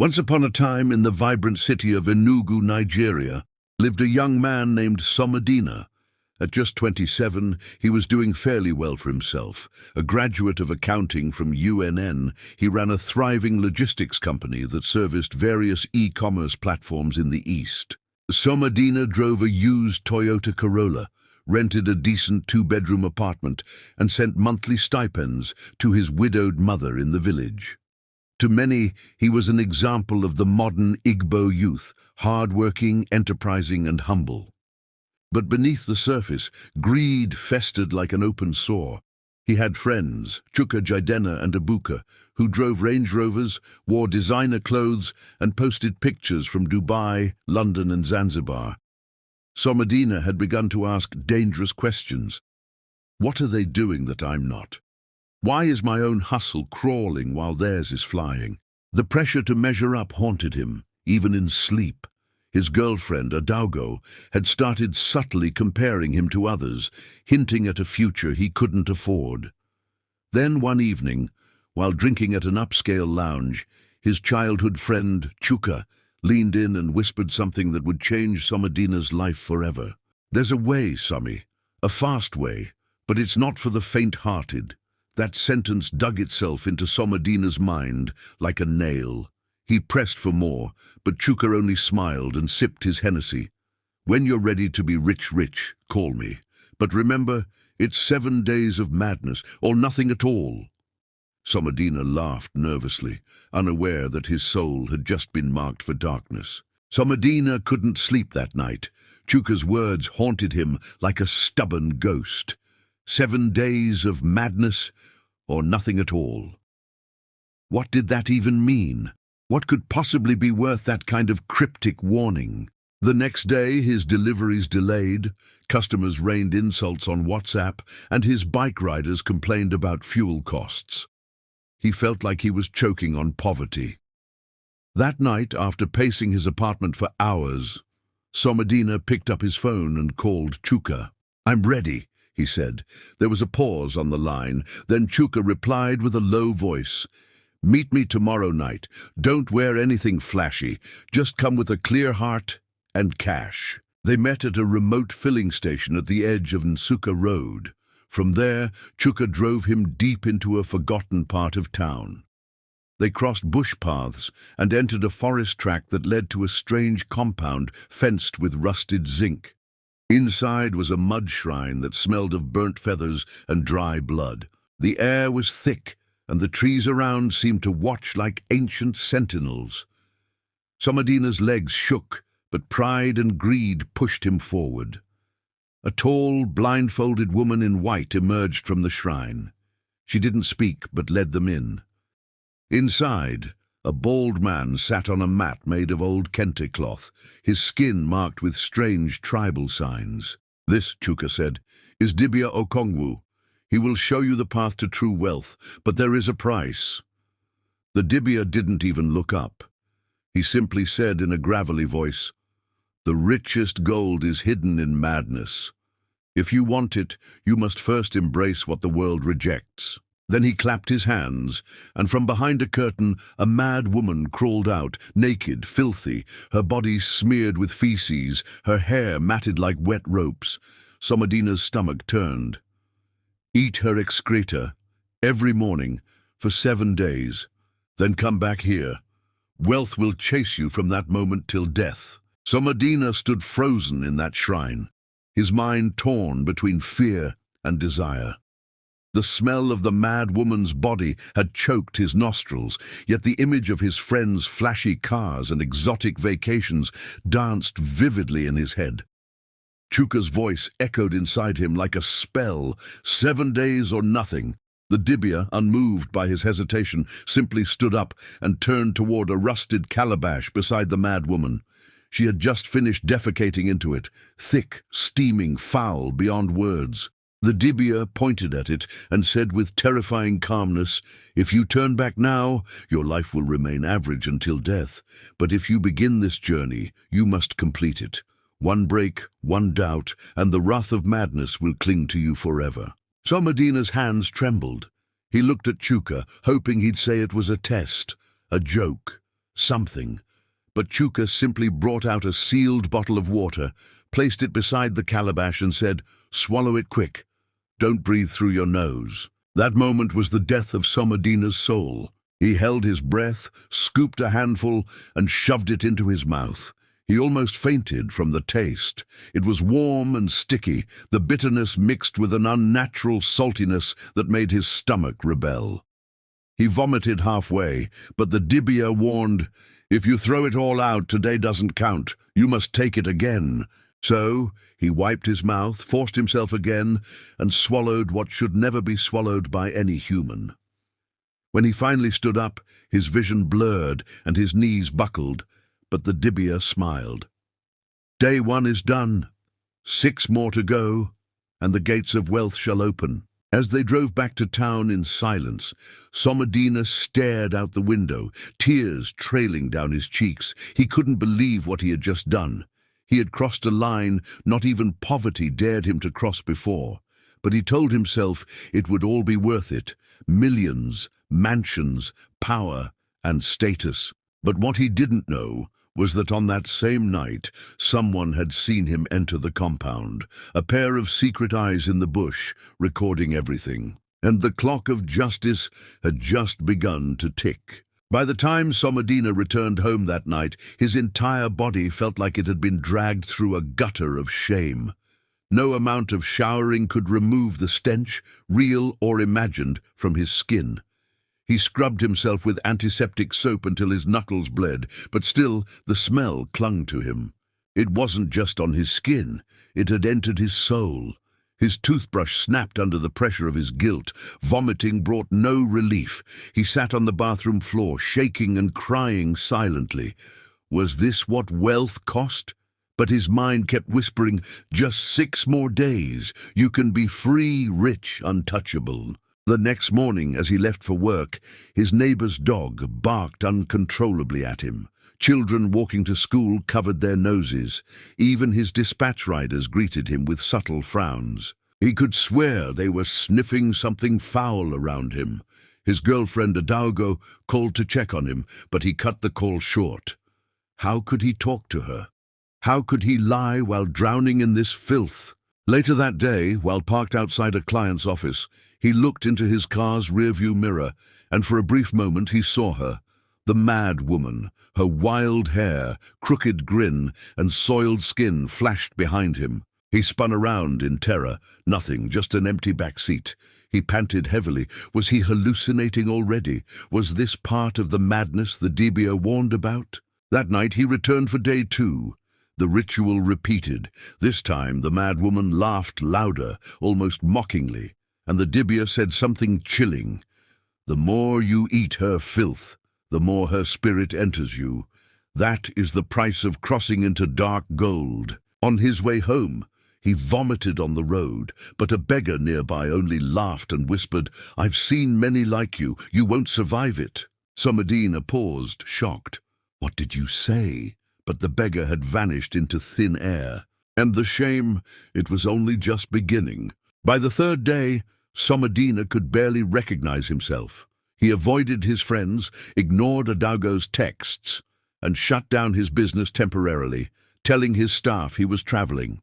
Once upon a time, in the vibrant city of Enugu, Nigeria, lived a young man named Somadina. At just 27, he was doing fairly well for himself. A graduate of accounting from UNN, he ran a thriving logistics company that serviced various e-commerce platforms in the East. Somadina drove a used Toyota Corolla, rented a decent two-bedroom apartment, and sent monthly stipends to his widowed mother in the village. To many, he was an example of the modern Igbo youth, hard-working, enterprising, and humble. But beneath the surface, greed festered like an open sore. He had friends, Chuka Jidena and Abuka, who drove Range Rovers, wore designer clothes, and posted pictures from Dubai, London, and Zanzibar. Somadina had begun to ask dangerous questions. What are they doing that I'm not? Why is my own hustle crawling while theirs is flying? The pressure to measure up haunted him, even in sleep. His girlfriend, Adaugo, had started subtly comparing him to others, hinting at a future he couldn't afford. Then one evening, while drinking at an upscale lounge, his childhood friend, Chuka, leaned in and whispered something that would change Somadina's life forever. "There's a way, Somi, a fast way, but it's not for the faint-hearted." That sentence dug itself into Somadina's mind like a nail. He pressed for more, but Chuka only smiled and sipped his Hennessy. "When you're ready to be rich, call me. But remember, it's 7 days of madness, or nothing at all." Somadina laughed nervously, unaware that his soul had just been marked for darkness. Somadina couldn't sleep that night. Chuka's words haunted him like a stubborn ghost. 7 days of madness, or nothing at all. What did that even mean? What could possibly be worth that kind of cryptic warning? The next day, his deliveries delayed, customers rained insults on WhatsApp, and his bike riders complained about fuel costs. He felt like he was choking on poverty. That night, after pacing his apartment for hours, Somadina picked up his phone and called Chuka. "I'm ready," he said. There was a pause on the line. Then Chuka replied with a low voice, "Meet me tomorrow night. Don't wear anything flashy. Just come with a clear heart and cash." They met at a remote filling station at the edge of Nsukka Road. From there, Chuka drove him deep into a forgotten part of town. They crossed bush paths and entered a forest track that led to a strange compound fenced with rusted zinc. Inside was a mud shrine that smelled of burnt feathers and dry blood. The air was thick, and the trees around seemed to watch like ancient sentinels. Somadina's legs shook, but pride and greed pushed him forward. A tall, blindfolded woman in white emerged from the shrine. She didn't speak, but led them in. Inside, a bald man sat on a mat made of old kente cloth, his skin marked with strange tribal signs. "This," Chuka said, "is Dibia Okongwu. He will show you the path to true wealth, but there is a price." The Dibia didn't even look up. He simply said in a gravelly voice, "The richest gold is hidden in madness. If you want it, you must first embrace what the world rejects." Then he clapped his hands, and from behind a curtain, a mad woman crawled out, naked, filthy, her body smeared with feces, her hair matted like wet ropes. Somadina's stomach turned. "Eat her excreta every morning for 7 days, then come back here. Wealth will chase you from that moment till death." Somadina stood frozen in that shrine, his mind torn between fear and desire. The smell of the mad woman's body had choked his nostrils, yet the image of his friends' flashy cars and exotic vacations danced vividly in his head. Chuka's voice echoed inside him like a spell, 7 days or nothing. The Dibia, unmoved by his hesitation, simply stood up and turned toward a rusted calabash beside the mad woman. She had just finished defecating into it, thick, steaming, foul beyond words. The Dibia pointed at it and said with terrifying calmness, "If you turn back now, your life will remain average until death. But if you begin this journey, you must complete it. One break, one doubt, and the wrath of madness will cling to you forever." Somadina's hands trembled. He looked at Chuka, hoping he'd say it was a test, a joke. something. But Chuka simply brought out a sealed bottle of water, placed it beside the calabash and said, "Swallow it quick. Don't breathe through your nose." That moment was the death of Somodina's soul. He held his breath, scooped a handful, and shoved it into his mouth. He almost fainted from the taste. It was warm and sticky, the bitterness mixed with an unnatural saltiness that made his stomach rebel. He vomited halfway, but the dibia warned, "If you throw it all out, today doesn't count. You must take it again." So he wiped his mouth, forced himself again, and swallowed what should never be swallowed by any human. When he finally stood up, his vision blurred and his knees buckled, but the dibia smiled. "Day 1 is done. 6 more to go, and the gates of wealth shall open." As they drove back to town in silence, Somodina stared out the window, tears trailing down his cheeks. He couldn't believe what he had just done. He had crossed a line not even poverty dared him to cross before. But he told himself it would all be worth it. Millions, mansions, power, and status. But what he didn't know was that on that same night, someone had seen him enter the compound, a pair of secret eyes in the bush, recording everything. And the clock of justice had just begun to tick. By the time Somodina returned home that night, his entire body felt like it had been dragged through a gutter of shame. No amount of showering could remove the stench, real or imagined, from his skin. He scrubbed himself with antiseptic soap until his knuckles bled, but still the smell clung to him. It wasn't just on his skin, it had entered his soul. His toothbrush snapped under the pressure of his guilt. Vomiting brought no relief. He sat on the bathroom floor, shaking and crying silently. Was this what wealth cost? But his mind kept whispering, "Just 6 more days. You can be free, rich, untouchable." The next morning, as he left for work, his neighbor's dog barked uncontrollably at him. Children walking to school covered their noses. Even his dispatch riders greeted him with subtle frowns. He could swear they were sniffing something foul around him. His girlfriend Adaugo called to check on him, but he cut the call short. How could he talk to her? How could he lie while drowning in this filth? Later that day, while parked outside a client's office, he looked into his car's rearview mirror, and for a brief moment he saw her. The mad woman, her wild hair, crooked grin, and soiled skin flashed behind him. He spun around in terror. Nothing, just an empty back seat. He panted heavily. Was he hallucinating already? Was this part of the madness the dibia warned about? That night he returned for day 2. The ritual repeated. This time the mad woman laughed louder, almost mockingly, and the dibia said something chilling. "The more you eat her filth, the more her spirit enters you. That is the price of crossing into dark gold." On his way home, he vomited on the road, but a beggar nearby only laughed and whispered, "I've seen many like you. You won't survive it." Somodina paused, shocked. What did you say? But the beggar had vanished into thin air. And the shame, it was only just beginning. By the 3rd day, Somodina could barely recognize himself. He avoided his friends, ignored Adaugo's texts, and shut down his business temporarily, telling his staff he was traveling.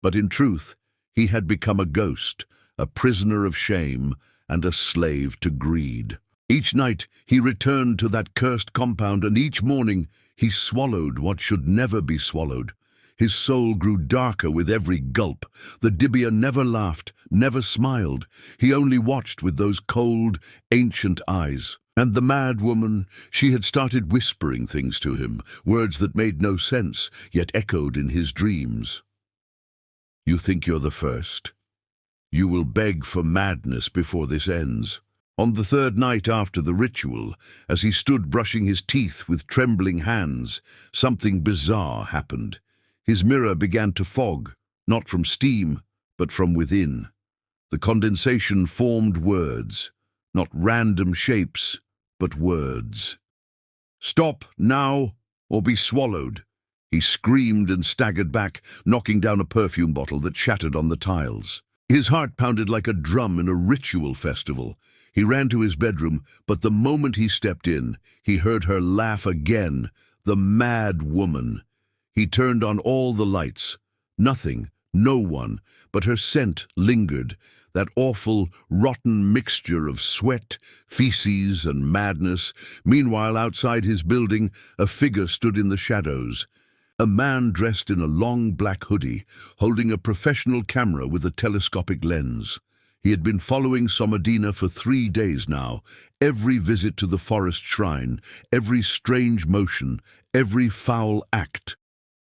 But in truth, he had become a ghost, a prisoner of shame, and a slave to greed. Each night he returned to that cursed compound, and each morning he swallowed what should never be swallowed. His soul grew darker with every gulp. The dibia never laughed, never smiled. He only watched with those cold, ancient eyes. And the mad woman, she had started whispering things to him, words that made no sense, yet echoed in his dreams. "You think you're the first? You will beg for madness before this ends." On the 3rd night after the ritual, as he stood brushing his teeth with trembling hands, something bizarre happened. His mirror began to fog, not from steam, but from within. The condensation formed words, not random shapes, but words. "Stop now, or be swallowed." He screamed and staggered back, knocking down a perfume bottle that shattered on the tiles. His heart pounded like a drum in a ritual festival. He ran to his bedroom, but the moment he stepped in, he heard her laugh again, the mad woman. He turned on all the lights. Nothing, no one, but her scent lingered, that awful, rotten mixture of sweat, feces, and madness. Meanwhile, outside his building, a figure stood in the shadows. A man dressed in a long black hoodie, holding a professional camera with a telescopic lens. He had been following Somodina for 3 days now, every visit to the forest shrine, every strange motion, every foul act.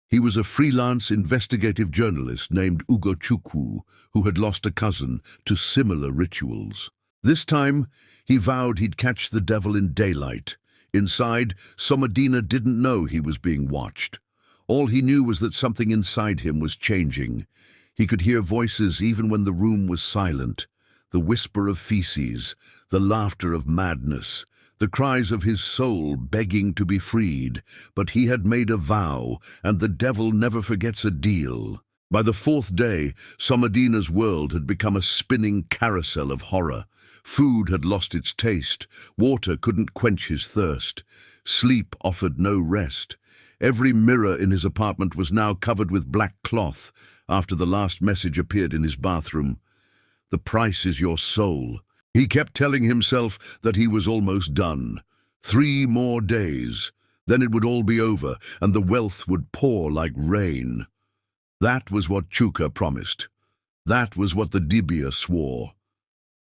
He was a freelance investigative journalist named Ugochukwu, who had lost a cousin to similar rituals. This time, he vowed he'd catch the devil in daylight. Inside, Somodina didn't know he was being watched. All he knew was that something inside him was changing. He could hear voices even when the room was silent. The whisper of feces, the laughter of madness, the cries of his soul begging to be freed. But he had made a vow, and the devil never forgets a deal. By the 4th day, Somodina's world had become a spinning carousel of horror. Food had lost its taste. Water couldn't quench his thirst. Sleep offered no rest. Every mirror in his apartment was now covered with black cloth after the last message appeared in his bathroom. The price is your soul. He kept telling himself that he was almost done. 3 more days. Then it would all be over, and the wealth would pour like rain. That was what Chuka promised. That was what the Dibia swore.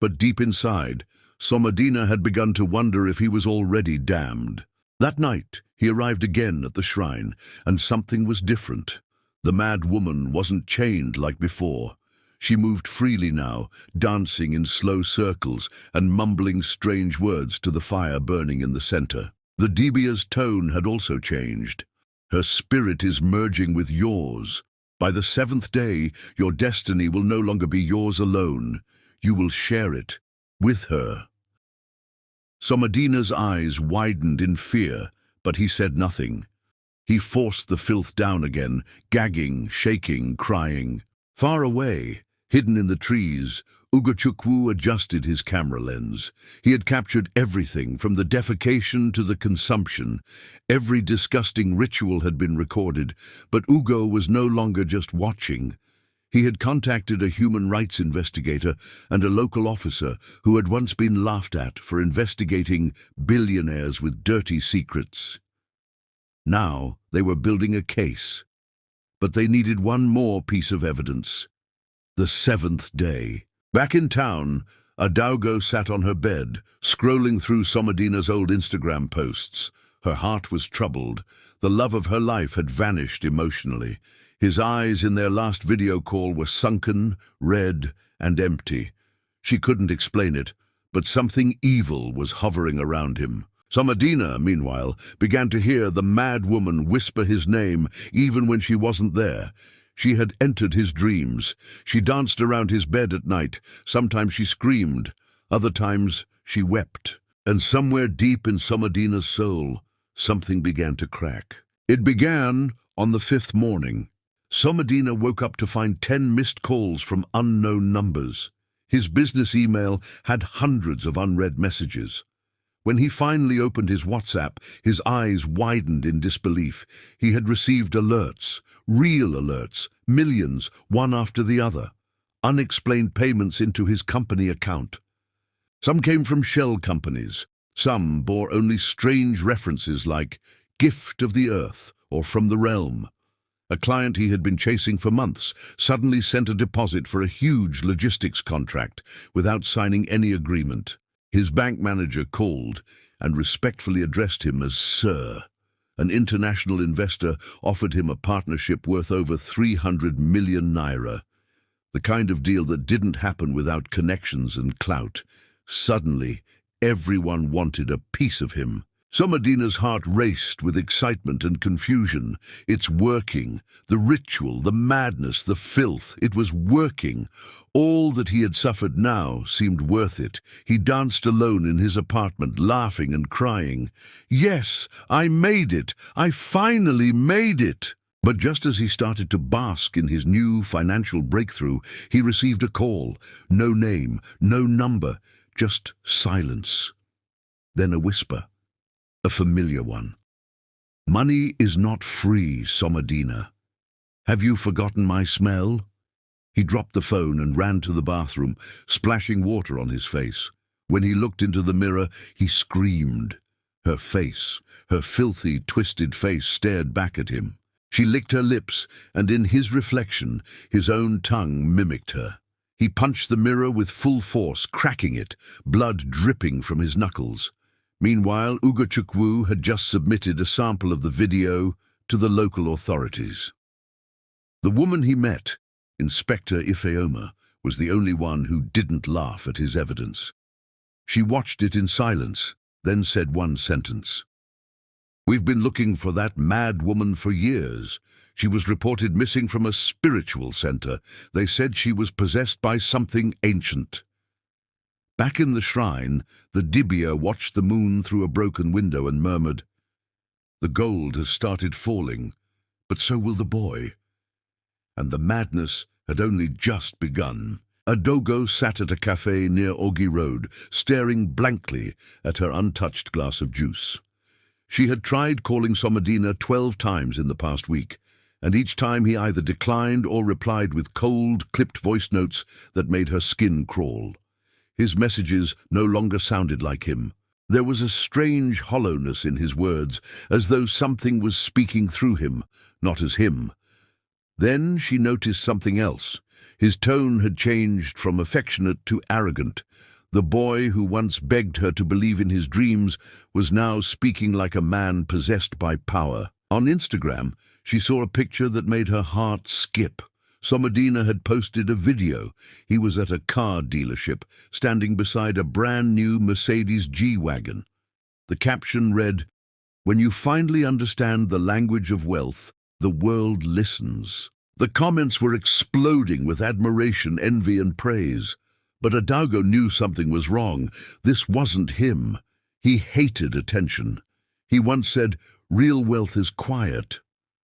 But deep inside, Somodina had begun to wonder if he was already damned. That night, he arrived again at the shrine, and something was different. The mad woman wasn't chained like before. She moved freely now, dancing in slow circles and mumbling strange words to the fire burning in the center. The Dibia's tone had also changed. Her spirit is merging with yours. By the 7th day, your destiny will no longer be yours alone. You will share it with her. Somodina's eyes widened in fear, but he said nothing. He forced the filth down again, gagging, shaking, crying. Far away, hidden in the trees, Ugochukwu adjusted his camera lens. He had captured everything, from the defecation to the consumption. Every disgusting ritual had been recorded, but Ugo was no longer just watching. He had contacted a human rights investigator and a local officer who had once been laughed at for investigating billionaires with dirty secrets. Now they were building a case, but they needed one more piece of evidence. The 7th day. Back in town, Adaugo sat on her bed, scrolling through Somodina's old Instagram posts. Her heart was troubled. The love of her life had vanished emotionally. His eyes in their last video call were sunken, red, and empty. She couldn't explain it, but something evil was hovering around him. Somodina, meanwhile, began to hear the mad woman whisper his name even when she wasn't there. She had entered his dreams. She danced around his bed at night. Sometimes she screamed. Other times she wept. And somewhere deep in Somodina's soul, something began to crack. It began on the 5th morning. Somodina woke up to find 10 missed calls from unknown numbers. His business email had hundreds of unread messages. When he finally opened his WhatsApp, his eyes widened in disbelief. He had received alerts, real alerts, millions, one after the other. Unexplained payments into his company account. Some came from shell companies. Some bore only strange references like gift of the earth or from the realm. A client he had been chasing for months suddenly sent a deposit for a huge logistics contract without signing any agreement. His bank manager called and respectfully addressed him as Sir. An international investor offered him a partnership worth over 300 million naira. The kind of deal that didn't happen without connections and clout. Suddenly, everyone wanted a piece of him. Somodina's heart raced with excitement and confusion. It's working. The ritual, the madness, the filth. It was working. All that he had suffered now seemed worth it. He danced alone in his apartment, laughing and crying. Yes, I made it. I finally made it. But just as he started to bask in his new financial breakthrough, he received a call. No name, no number. just silence. Then a whisper, a familiar one. "Money is not free, Somadina. Have you forgotten my smell?" He dropped the phone and ran to the bathroom, splashing water on his face. When he looked into the mirror, he screamed. Her face, her filthy, twisted face, stared back at him. She licked her lips, and in his reflection, his own tongue mimicked her. He punched the mirror with full force, cracking it, blood dripping from his knuckles. Meanwhile, Ugachukwu had just submitted a sample of the video to the local authorities. The woman he met, Inspector Ifeoma, was the only one who didn't laugh at his evidence. She watched it in silence, then said one sentence. "We've been looking for that mad woman for years. She was reported missing from a spiritual center. They said she was possessed by something ancient." Back in the shrine, the Dibia watched the moon through a broken window and murmured, "The gold has started falling, but so will the boy." And the madness had only just begun. Adogo sat at a cafe near Ogi Road, staring blankly at her untouched glass of juice. She had tried calling Somadina 12 times in the past week, and each time he either declined or replied with cold, clipped voice notes that made her skin crawl. His messages no longer sounded like him. There was a strange hollowness in his words, as though something was speaking through him, not as him. Then she noticed something else. His tone had changed from affectionate to arrogant. The boy who once begged her to believe in his dreams was now speaking like a man possessed by power. On Instagram, she saw a picture that made her heart skip. Somadina had posted a video. He was at a car dealership, standing beside a brand-new Mercedes G-Wagon. The caption read, "When you finally understand the language of wealth, the world listens." The comments were exploding with admiration, envy, and praise. But Adogo knew something was wrong. This wasn't him. He hated attention. He once said, "Real wealth is quiet."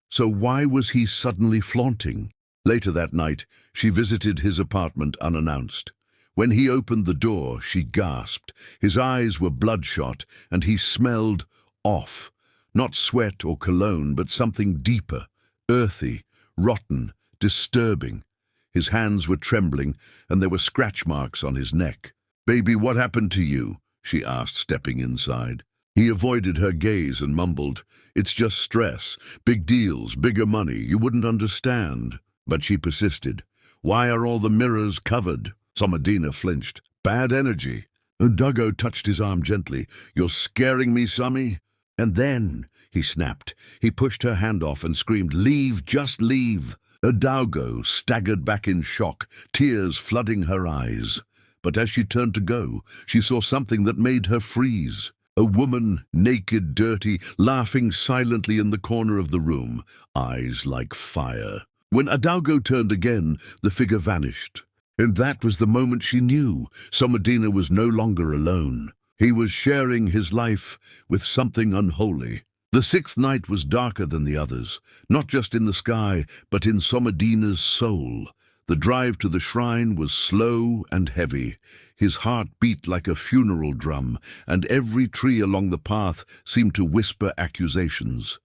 So why was he suddenly flaunting? Later that night, she visited his apartment unannounced. When he opened the door, she gasped. His eyes were bloodshot, and he smelled off. Not sweat or cologne, but something deeper, earthy, rotten, disturbing. His hands were trembling, and there were scratch marks on his neck. "Baby, what happened to you?" she asked, stepping inside. He avoided her gaze and mumbled, "It's just stress. Big deals, bigger money. You wouldn't understand." But she persisted. "Why are all the mirrors covered?" Somadina flinched. "Bad energy." Adogo touched his arm gently. "You're scaring me, Sami." "And then," he snapped. He pushed her hand off and screamed, "Leave, just leave." Adogo staggered back in shock, tears flooding her eyes. But as she turned to go, she saw something that made her freeze. A woman, naked, dirty, laughing silently in the corner of the room, eyes like fire. When Adogo turned again, the figure vanished. And that was the moment she knew Somadina was no longer alone. He was sharing his life with something unholy. The sixth night was darker than the others, not just in the sky, but in Somadina's soul. The drive to the shrine was slow and heavy. His heart beat like a funeral drum, and every tree along the path seemed to whisper accusations.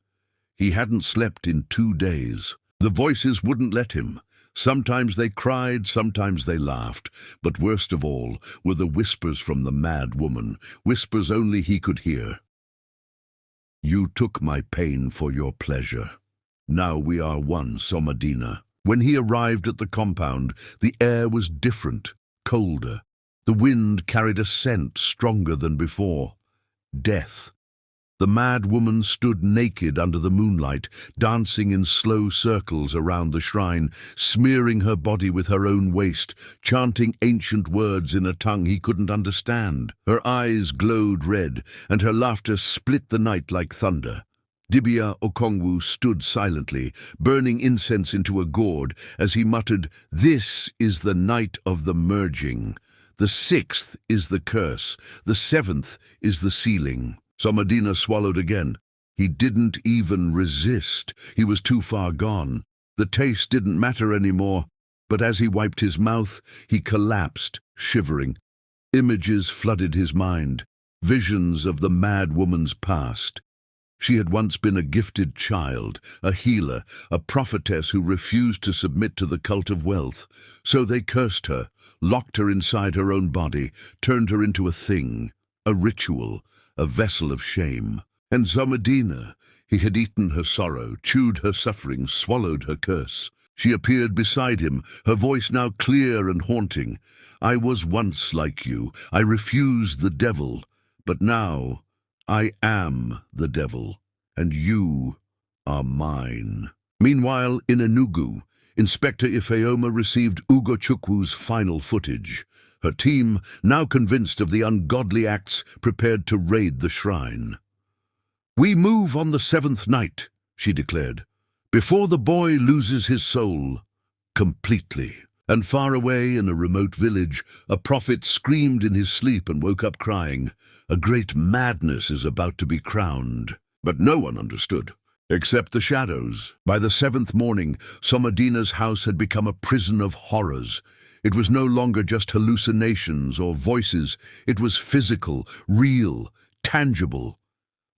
He hadn't slept in 2 days. The voices wouldn't let him. Sometimes they cried, sometimes they laughed, but worst of all were the whispers from the mad woman, whispers only he could hear. "You took my pain for your pleasure. Now we are one, Somadina." When he arrived at the compound, the air was different, colder. The wind carried a scent stronger than before. Death. The mad woman stood naked under the moonlight, dancing in slow circles around the shrine, smearing her body with her own waste, chanting ancient words in a tongue he couldn't understand. Her eyes glowed red, and her laughter split the night like thunder. Dibia Okongwu stood silently, burning incense into a gourd, as he muttered, "This is the night of the merging. The 6th is the curse. The 7th is the sealing." Somadina swallowed again. He didn't even resist. He was too far gone. The taste didn't matter anymore, but as he wiped his mouth, he collapsed, shivering. Images flooded his mind, visions of the mad woman's past. She had once been a gifted child, a healer, a prophetess who refused to submit to the cult of wealth. So they cursed her, locked her inside her own body, turned her into a thing, a ritual, a vessel of shame. And Zomadina, he had eaten her sorrow, chewed her suffering, swallowed her curse. She appeared beside him, her voice now clear and haunting. I was once like you. I refused the devil, but now I am the devil, and you are mine. Meanwhile, in Enugu, Inspector Ifeoma received Ugochukwu's final footage. Her team, now convinced of the ungodly acts, prepared to raid the shrine. We move on the 7th night, she declared, before the boy loses his soul completely. And far away in a remote village, a prophet screamed in his sleep and woke up crying, a great madness is about to be crowned. But no one understood, except the shadows. By the 7th morning, Somadina's house had become a prison of horrors. It was no longer just hallucinations or voices. It was physical, real, tangible.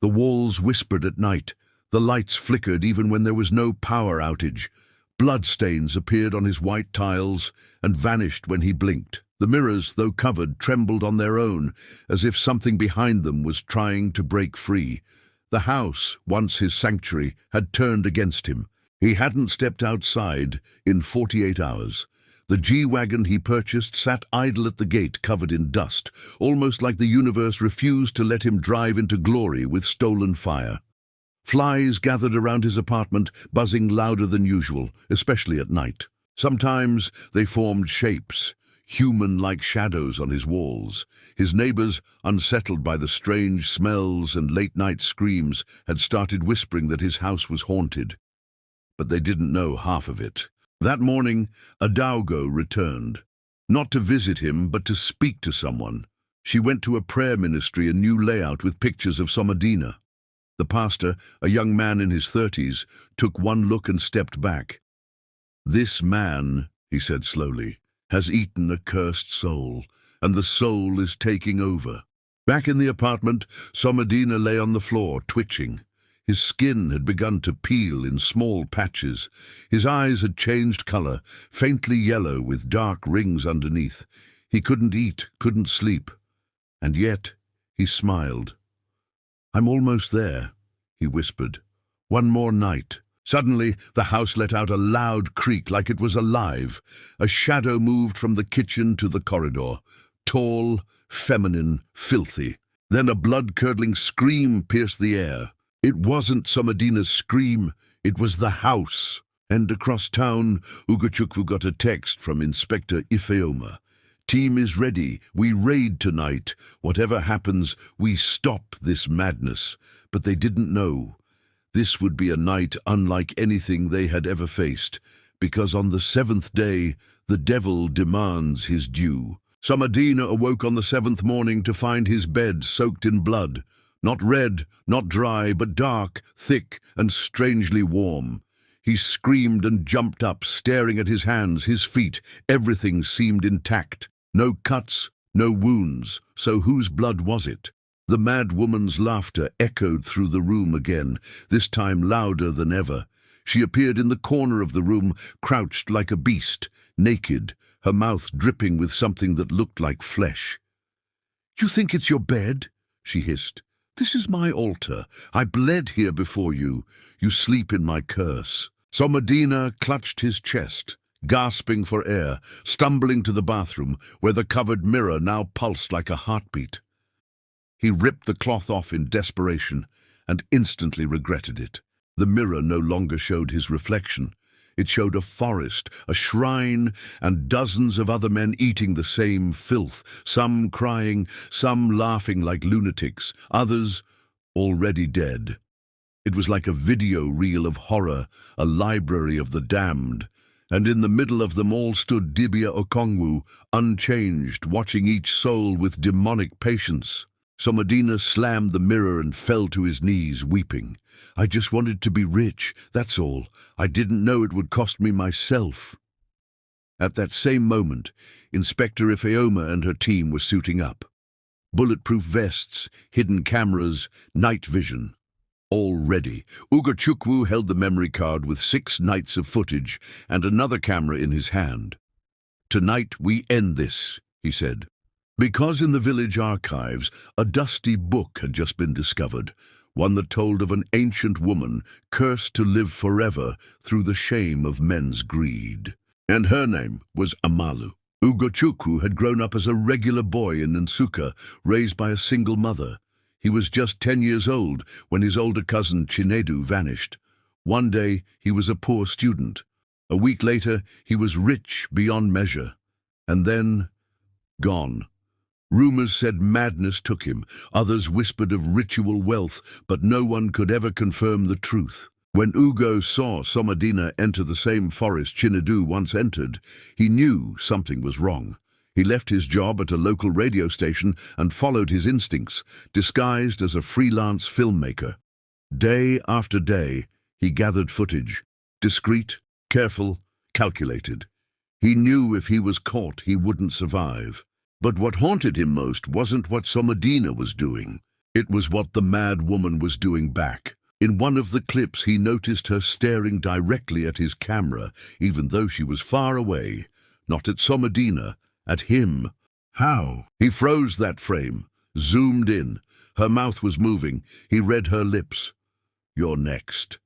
The walls whispered at night. The lights flickered even when there was no power outage. Bloodstains appeared on his white tiles and vanished when he blinked. The mirrors, though covered, trembled on their own, as if something behind them was trying to break free. The house, once his sanctuary, had turned against him. He hadn't stepped outside in 48 hours. The G-Wagon he purchased sat idle at the gate, covered in dust, almost like the universe refused to let him drive into glory with stolen fire. Flies gathered around his apartment, buzzing louder than usual, especially at night. Sometimes they formed shapes, human-like shadows on his walls. His neighbors, unsettled by the strange smells and late-night screams, had started whispering that his house was haunted. But they didn't know half of it. That morning, Adaugo returned, not to visit him, but to speak to someone. She went to a prayer ministry, a new layout with pictures of Somadina. The pastor, a young man in his 30s, took one look and stepped back. This man, he said slowly, has eaten a cursed soul, and the soul is taking over. Back in the apartment, Somadina lay on the floor, twitching. His skin had begun to peel in small patches. His eyes had changed color, faintly yellow with dark rings underneath. He couldn't eat, couldn't sleep. And yet, he smiled. I'm almost there, he whispered. One more night. Suddenly, the house let out a loud creak like it was alive. A shadow moved from the kitchen to the corridor. Tall, feminine, filthy. Then a blood-curdling scream pierced the air. It wasn't Somadina's scream, it was the house. And across town, Ugochukwu got a text from Inspector Ifeoma. Team is ready. We raid tonight. Whatever happens, we stop this madness. But they didn't know. This would be a night unlike anything they had ever faced, because on the 7th day, the devil demands his due. Somadina awoke on the 7th morning to find his bed soaked in blood. Not red, not dry, but dark, thick, and strangely warm. He screamed and jumped up, staring at his hands, his feet. Everything seemed intact. No cuts, no wounds. So whose blood was it? The mad woman's laughter echoed through the room again, this time louder than ever. She appeared in the corner of the room, crouched like a beast, naked, her mouth dripping with something that looked like flesh. "You think it's your bed?" she hissed. "This is my altar. I bled here before you. You sleep in my curse." Somadina clutched his chest, gasping for air, stumbling to the bathroom, where the covered mirror now pulsed like a heartbeat. He ripped the cloth off in desperation and instantly regretted it. The mirror no longer showed his reflection. It showed a forest, a shrine, and dozens of other men eating the same filth, some crying, some laughing like lunatics, others already dead. It was like a video reel of horror, a library of the damned, and in the middle of them all stood Dibia Okongwu, unchanged, watching each soul with demonic patience. Somadina slammed the mirror and fell to his knees, weeping. "I just wanted to be rich, that's all. I didn't know it would cost me myself." At that same moment, Inspector Ifeoma and her team were suiting up. Bulletproof vests, hidden cameras, night vision. All ready. Ugochukwu held the memory card with 6 nights of footage and another camera in his hand. "Tonight we end this," he said. Because in the village archives, a dusty book had just been discovered, one that told of an ancient woman cursed to live forever through the shame of men's greed. And her name was Amalu. Ugochukwu had grown up as a regular boy in Nsukka, raised by a single mother. He was just 10 years old when his older cousin Chinedu vanished. One day, he was a poor student. A week later, he was rich beyond measure. And then, gone. Rumors said madness took him. Others whispered of ritual wealth, but no one could ever confirm the truth. When Ugo saw Somadina enter the same forest Chinedu once entered, he knew something was wrong. He left his job at a local radio station and followed his instincts, disguised as a freelance filmmaker. Day after day, he gathered footage, discreet, careful, calculated. He knew if he was caught, he wouldn't survive. But what haunted him most wasn't what Somadina was doing. It was what the mad woman was doing back. In one of the clips, he noticed her staring directly at his camera, even though she was far away. Not at Somadina, at him. How? He froze that frame, zoomed in. Her mouth was moving. He read her lips. "You're next."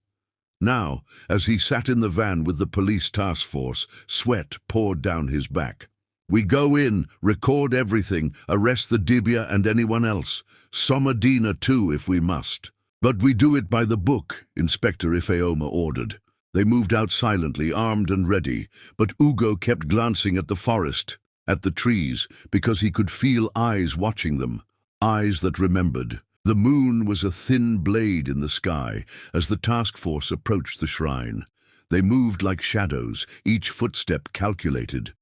Now, as he sat in the van with the police task force, sweat poured down his back. "We go in, record everything, arrest the Dibia and anyone else. Somadina too, if we must. But we do it by the book," Inspector Ifeoma ordered. They moved out silently, armed and ready, but Ugo kept glancing at the forest, at the trees, because he could feel eyes watching them, eyes that remembered. The moon was a thin blade in the sky as the task force approached the shrine. They moved like shadows, each footstep calculated.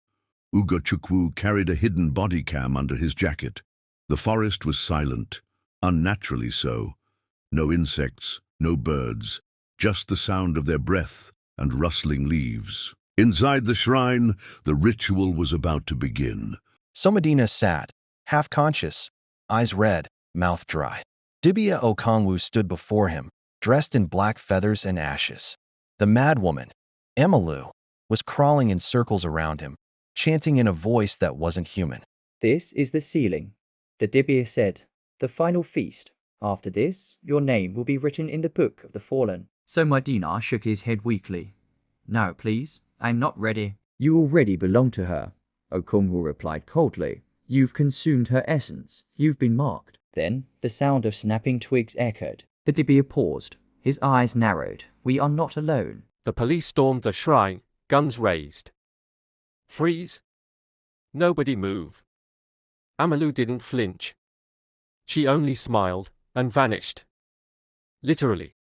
Ugochukwu carried a hidden body cam under his jacket. The forest was silent, unnaturally so. No insects, no birds, just the sound of their breath and rustling leaves. Inside the shrine, the ritual was about to begin. Somadina sat, half-conscious, eyes red, mouth dry. Dibia Okongwu stood before him, dressed in black feathers and ashes. The mad woman, Amalu, was crawling in circles around him, chanting in a voice that wasn't human. "This is the sealing," the Dibia said. "The final feast. After this, your name will be written in the Book of the Fallen." Somadina shook his head weakly. "No, please. I'm not ready." "You already belong to her," Okongwu replied coldly. "You've consumed her essence. You've been marked." Then the sound of snapping twigs echoed. The Dibia paused. His eyes narrowed. "We are not alone." The police stormed the shrine, guns raised. "Freeze! Nobody move." Amalu didn't flinch. She only smiled and vanished. Literally.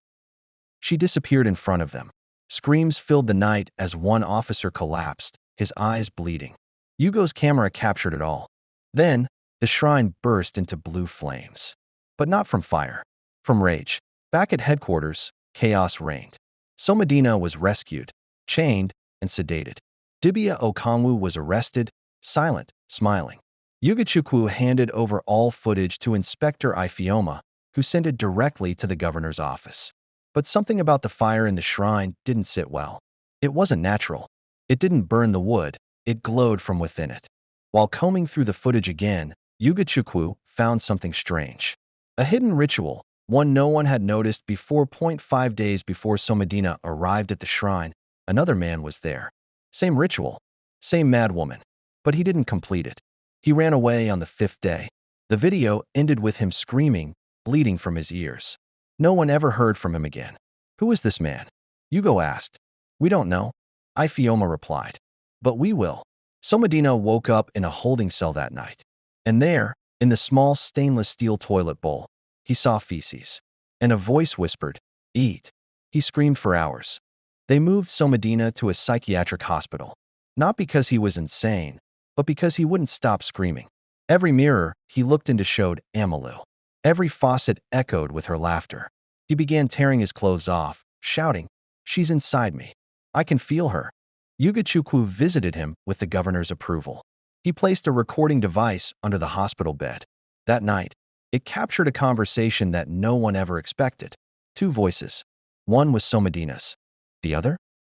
She disappeared in front of them. Screams filled the night as one officer collapsed, his eyes bleeding. Ugo's camera captured it all. Then, the shrine burst into blue flames. But not from fire, from rage. Back at headquarters, chaos reigned. Somadina was rescued, chained, and sedated. Dibia Okongwu was arrested, silent, smiling. Ugochukwu handed over all footage to Inspector Ifeoma, who sent it directly to the governor's office. But something about the fire in the shrine didn't sit well. It wasn't natural. It didn't burn the wood, it glowed from within it. While combing through the footage again, Ugochukwu found something strange. A hidden ritual, one no one had noticed before. 5 days before Somadina arrived at the shrine, another man was there. Same ritual, same mad woman, but he didn't complete it. He ran away on the 5th day. The video ended with him screaming, bleeding from his ears. No one ever heard from him again. Who is this man? Ugo asked. We don't know, Ifeoma replied. But we will. Somadina woke up in a holding cell that night. And there, in the small stainless steel toilet bowl, he saw feces. And a voice whispered, "Eat." He screamed for hours. They moved Somadina to a psychiatric hospital. Not because he was insane, but because he wouldn't stop screaming. Every mirror he looked into showed Amalu. Every faucet echoed with her laughter. He began tearing his clothes off, shouting, "She's inside me. I can feel her." Yugachukwu visited him with the governor's approval. He placed a recording device under the hospital bed. That night, it captured a conversation that no one ever expected. Two voices. One was Somadina's. The other?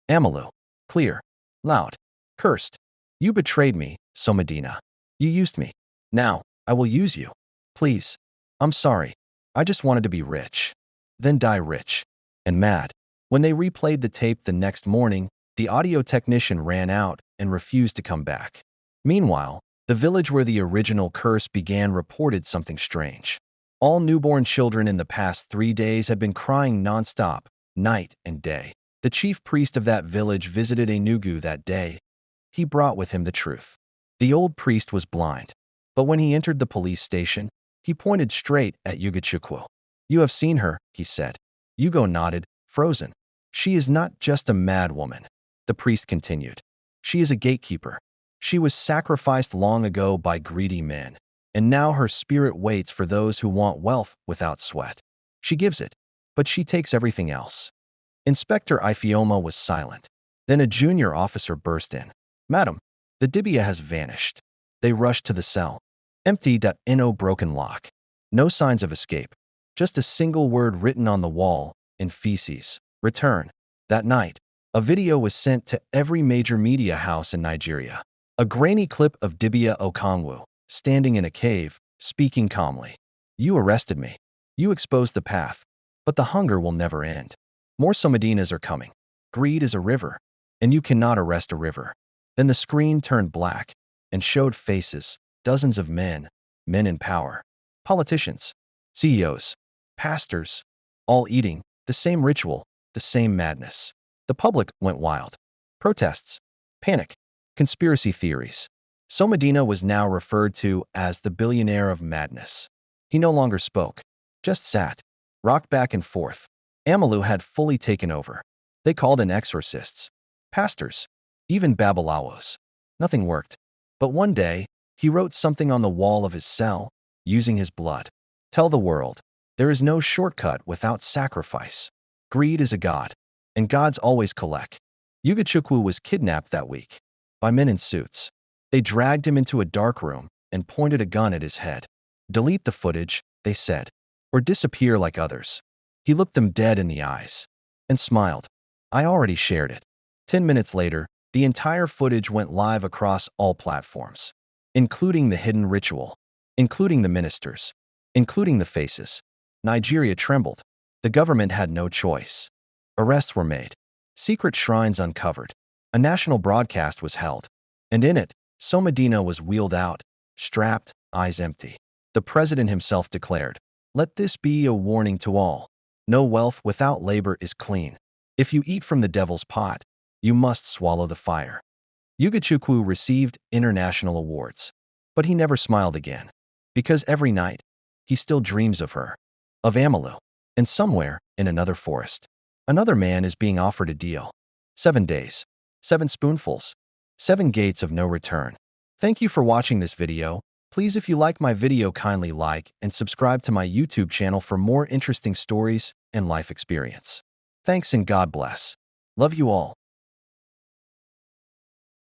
Amalu. Clear. Loud. Cursed. You betrayed me, Somadina. You used me. Now, I will use you. Please. I'm sorry. I just wanted to be rich. Then die rich. And mad. When they replayed the tape the next morning, the audio technician ran out and refused to come back. Meanwhile, the village where the original curse began reported something strange. All newborn children in the past 3 days had been crying nonstop, night and day. The chief priest of that village visited Enugu that day. He brought with him the truth. The old priest was blind, but when he entered the police station, he pointed straight at Yugachukwu. You have seen her, he said. Yugo nodded, frozen. She is not just a mad woman, the priest continued. She is a gatekeeper. She was sacrificed long ago by greedy men, and now her spirit waits for those who want wealth without sweat. She gives it, but she takes everything else. Inspector Ifeoma was silent. Then a junior officer burst in. Madam, the Dibia has vanished. They rushed to the cell. Empty. No broken lock. No signs of escape. Just a single word written on the wall, in feces. Return. That night, a video was sent to every major media house in Nigeria. A grainy clip of Dibia Okonwu, standing in a cave, speaking calmly. You arrested me. You exposed the path. But the hunger will never end. More Somadinas are coming. Greed is a river, and you cannot arrest a river. Then the screen turned black and showed faces, dozens of men, men in power, politicians, CEOs, pastors, all eating, the same ritual, the same madness. The public went wild. Protests, panic, conspiracy theories. Somadina was now referred to as the billionaire of madness. He no longer spoke, just sat, rocked back and forth. Amalu had fully taken over. They called in exorcists, pastors, even babalawos. Nothing worked. But one day, he wrote something on the wall of his cell, using his blood. Tell the world, there is no shortcut without sacrifice. Greed is a god, and gods always collect. Yugachukwu was kidnapped that week by men in suits. They dragged him into a dark room and pointed a gun at his head. Delete the footage, they said, or disappear like others. He looked them dead in the eyes and smiled. I already shared it. 10 minutes later, the entire footage went live across all platforms, including the hidden ritual, including the ministers, including the faces. Nigeria trembled. The government had no choice. Arrests were made. Secret shrines uncovered. A national broadcast was held. And in it, Somadina was wheeled out, strapped, eyes empty. The president himself declared, let this be a warning to all. No wealth without labor is clean. If you eat from the devil's pot, you must swallow the fire. Yugachukwu received international awards, but he never smiled again, because every night, he still dreams of her, of Amalu, and somewhere in another forest, another man is being offered a deal. 7 days, 7 spoonfuls, 7 gates of no return. Thank you for watching this video. Please, if you like my video, kindly like and subscribe to my YouTube channel for more interesting stories and life experience. Thanks and God bless. Love you all.